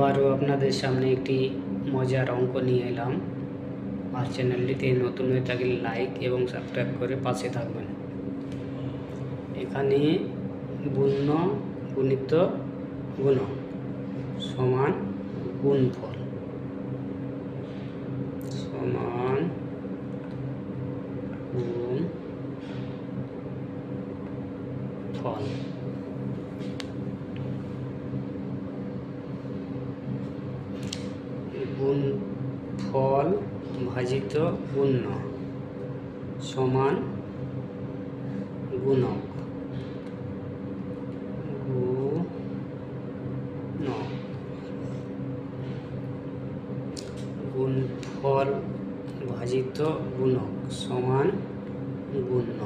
আবারও আপনাদের সামনে একটি মজার অঙ্ক নিয়ে এলাম। আর চ্যানেলটিতে নতুন হয়ে থাকলে লাইক এবং সাবস্ক্রাইব করে পাশে থাকবেন। এখানে গুণ্য গুণিত গুণক সমান গুণফল সমান গুণফল। গুণফল ভাজিত গুণ্য সমান গুণক গুণফল ভাজিত গুণক সমান গুণ্য।